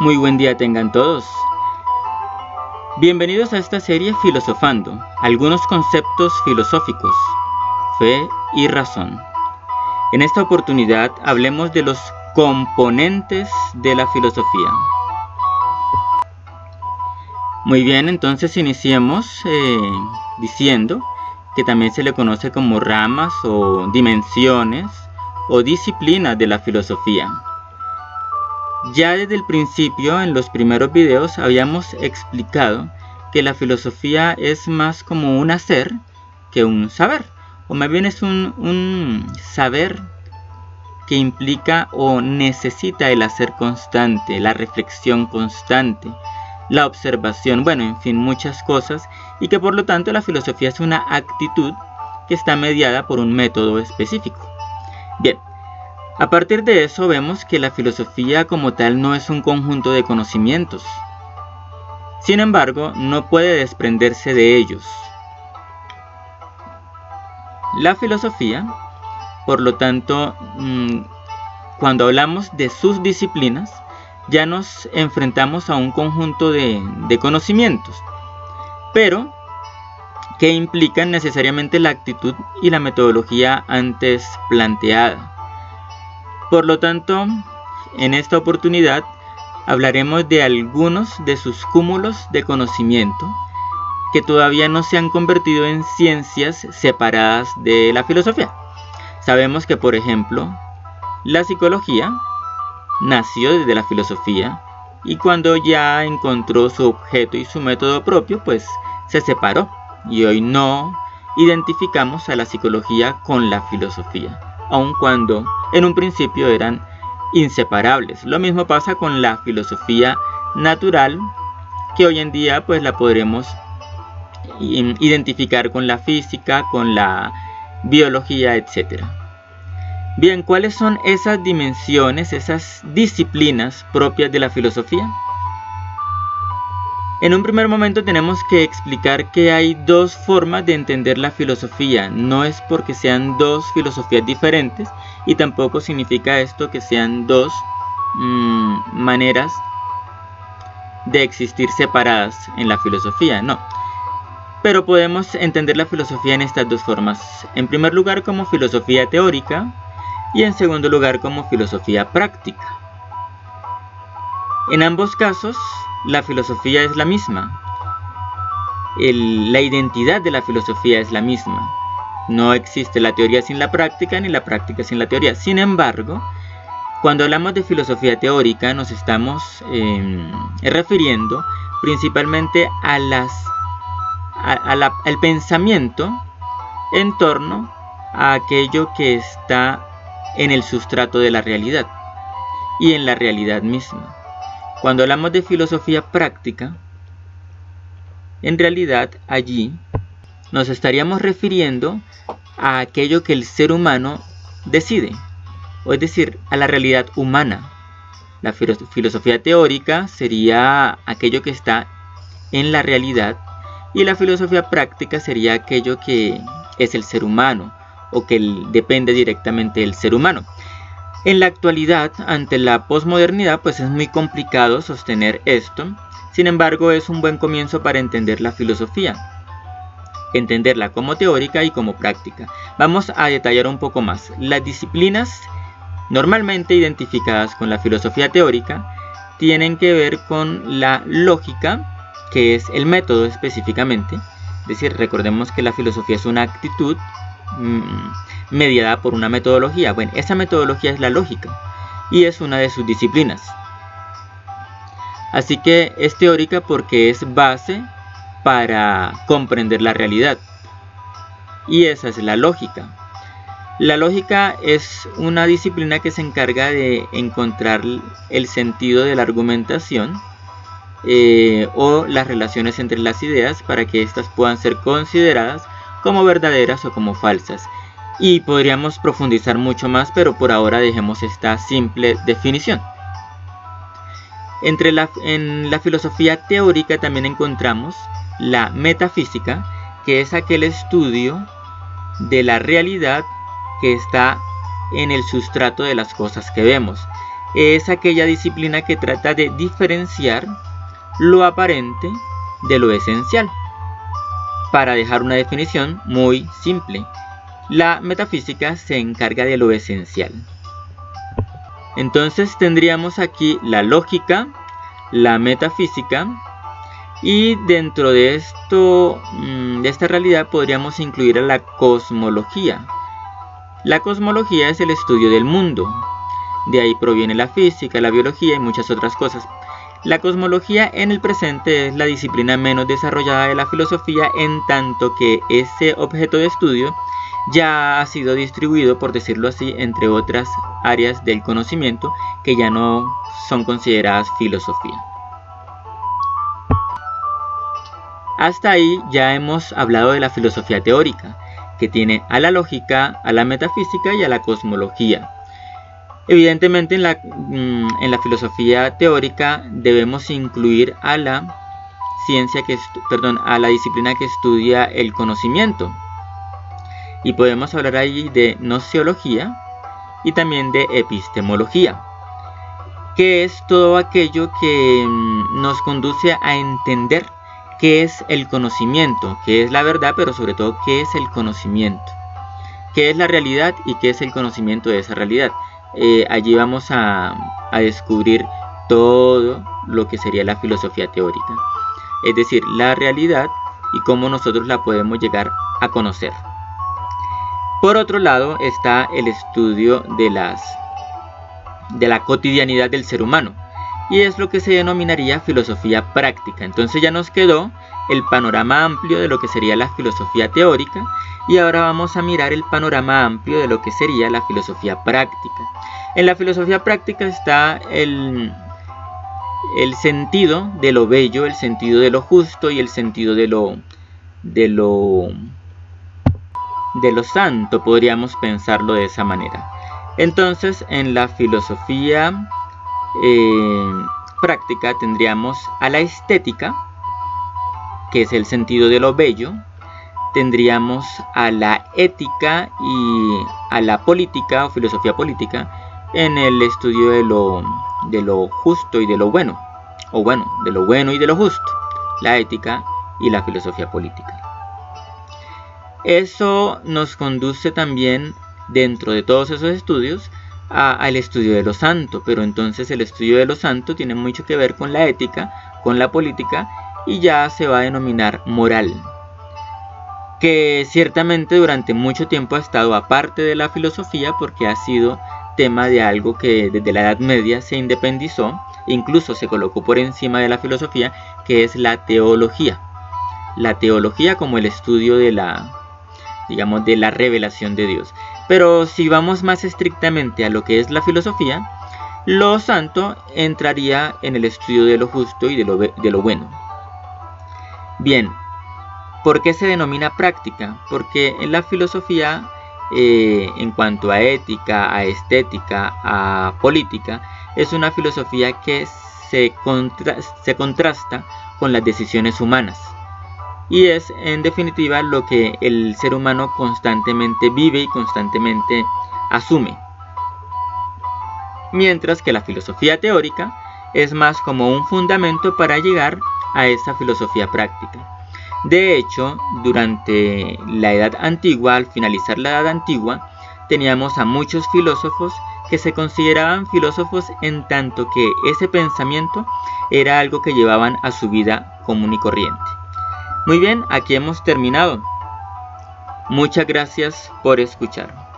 Muy buen día tengan todos. Bienvenidos a esta serie Filosofando, algunos conceptos filosóficos, fe y razón. En esta oportunidad hablemos de los componentes de la filosofía. Muy bien, entonces iniciemos diciendo que también se le conoce como ramas o dimensiones o disciplinas de la filosofía. Ya desde el principio, en los primeros videos, habíamos explicado que la filosofía es más como un hacer que un saber, o más bien es un saber que implica o necesita el hacer constante, la reflexión constante, la observación, bueno, en fin, muchas cosas, y que por lo tanto la filosofía es una actitud que está mediada por un método específico. Bien. A partir de eso vemos que la filosofía como tal no es un conjunto de conocimientos. Sin embargo, no puede desprenderse de ellos. La filosofía, por lo tanto, cuando hablamos de sus disciplinas, ya nos enfrentamos a un conjunto de conocimientos, pero que implican necesariamente la actitud y la metodología antes planteada. Por lo tanto, en esta oportunidad hablaremos de algunos de sus cúmulos de conocimiento que todavía no se han convertido en ciencias separadas de la filosofía. Sabemos que, por ejemplo, la psicología nació desde la filosofía y cuando ya encontró su objeto y su método propio, pues se separó y hoy no identificamos a la psicología con la filosofía, aun cuando en un principio eran inseparables. Lo mismo pasa con la filosofía natural, que hoy en día pues la podremos identificar con la física, con la biología, etc. Bien, ¿cuáles son esas dimensiones, esas disciplinas propias de la filosofía? En un primer momento tenemos que explicar que hay dos formas de entender la filosofía. No es porque sean dos filosofías diferentes y tampoco significa esto que sean dos maneras de existir separadas en la filosofía, no. Pero podemos entender la filosofía en estas dos formas. En primer lugar como filosofía teórica y en segundo lugar como filosofía práctica. En ambos casos, la filosofía es la misma. La identidad de la filosofía es la misma. No existe la teoría sin la práctica, ni la práctica sin la teoría. Sin embargo, cuando hablamos de filosofía teórica, nos estamos refiriendo principalmente al pensamiento en torno a aquello que está en el sustrato de la realidad y en la realidad misma. Cuando hablamos de filosofía práctica, en realidad allí nos estaríamos refiriendo a aquello que el ser humano decide, o es decir, a la realidad humana. La filosofía teórica sería aquello que está en la realidad y la filosofía práctica sería aquello que es el ser humano o que depende directamente del ser humano. En la actualidad, ante la posmodernidad, pues es muy complicado sostener esto. Sin embargo, es un buen comienzo para entender la filosofía, entenderla como teórica y como práctica. Vamos a detallar un poco más. Las disciplinas normalmente identificadas con la filosofía teórica tienen que ver con la lógica, que es el método específicamente. Es decir, recordemos que la filosofía es una actitud mediada por una metodología. Bueno, esa metodología es la lógica y es una de sus disciplinas. Así que es teórica porque es base para comprender la realidad. Y esa es la lógica. La lógica es una disciplina que se encarga de encontrar el sentido de la argumentación o las relaciones entre las ideas para que éstas puedan ser consideradas como verdaderas o como falsas. Y podríamos profundizar mucho más, pero por ahora dejemos esta simple definición. En la filosofía teórica también encontramos la metafísica, que es aquel estudio de la realidad que está en el sustrato de las cosas que vemos. es aquella disciplina que trata de diferenciar lo aparente de lo esencial. Para dejar una definición muy simple, la metafísica se encarga de lo esencial. Entonces tendríamos aquí la lógica, la metafísica, y dentro de esto, de esta realidad, podríamos incluir a la cosmología. La cosmología es el estudio del mundo. De ahí proviene la física, la biología y muchas otras cosas. La cosmología en el presente es la disciplina menos desarrollada de la filosofía, en tanto que ese objeto de estudio ya ha sido distribuido, por decirlo así, entre otras áreas del conocimiento que ya no son consideradas filosofía. Hasta ahí ya hemos hablado de la filosofía teórica, que tiene a la lógica, a la metafísica y a la cosmología. Evidentemente en la filosofía teórica debemos incluir a la a la disciplina que estudia el conocimiento. Y podemos hablar ahí de gnoseología y también de epistemología, que es todo aquello que nos conduce a entender qué es el conocimiento, qué es la verdad, pero sobre todo qué es el conocimiento, qué es la realidad y qué es el conocimiento de esa realidad. Allí vamos a descubrir todo lo que sería la filosofía teórica, es decir, la realidad y cómo nosotros la podemos llegar a conocer. Por otro lado está el estudio de la cotidianidad del ser humano, y es lo que se denominaría filosofía práctica. Entonces ya nos quedó el panorama amplio de lo que sería la filosofía teórica, y ahora vamos a mirar el panorama amplio de lo que sería la filosofía práctica. En la filosofía práctica está el sentido de lo bello, el sentido de lo justo y el sentido de lo santo, podríamos pensarlo de esa manera. Entonces en la filosofía práctica tendríamos a la estética, que es el sentido de lo bello, tendríamos a la ética y a la política o filosofía política en el estudio de lo justo y de lo bueno, o bueno, de lo bueno y de lo justo, la ética y la filosofía política. Eso nos conduce también, dentro de todos esos estudios, al estudio de lo santo, pero entonces el estudio de lo santo tiene mucho que ver con la ética, con la política, y ya se va a denominar moral, que ciertamente durante mucho tiempo ha estado aparte de la filosofía, porque ha sido tema de algo que desde la Edad Media se independizó, incluso se colocó por encima de la filosofía, que es la teología. La teología como el estudio de la revelación de Dios. Pero si vamos más estrictamente a lo que es la filosofía, lo santo entraría en el estudio de lo justo y de lo bueno. Bien, ¿por qué se denomina práctica? Porque en la filosofía, en cuanto a ética, a estética, a política, es una filosofía que se contrasta con las decisiones humanas. Y es en definitiva lo que el ser humano constantemente vive y constantemente asume. Mientras que la filosofía teórica es más como un fundamento para llegar a esa filosofía práctica. De hecho, durante la Edad Antigua, al finalizar la Edad Antigua, teníamos a muchos filósofos que se consideraban filósofos en tanto que ese pensamiento era algo que llevaban a su vida común y corriente. Muy bien, aquí hemos terminado. Muchas gracias por escuchar.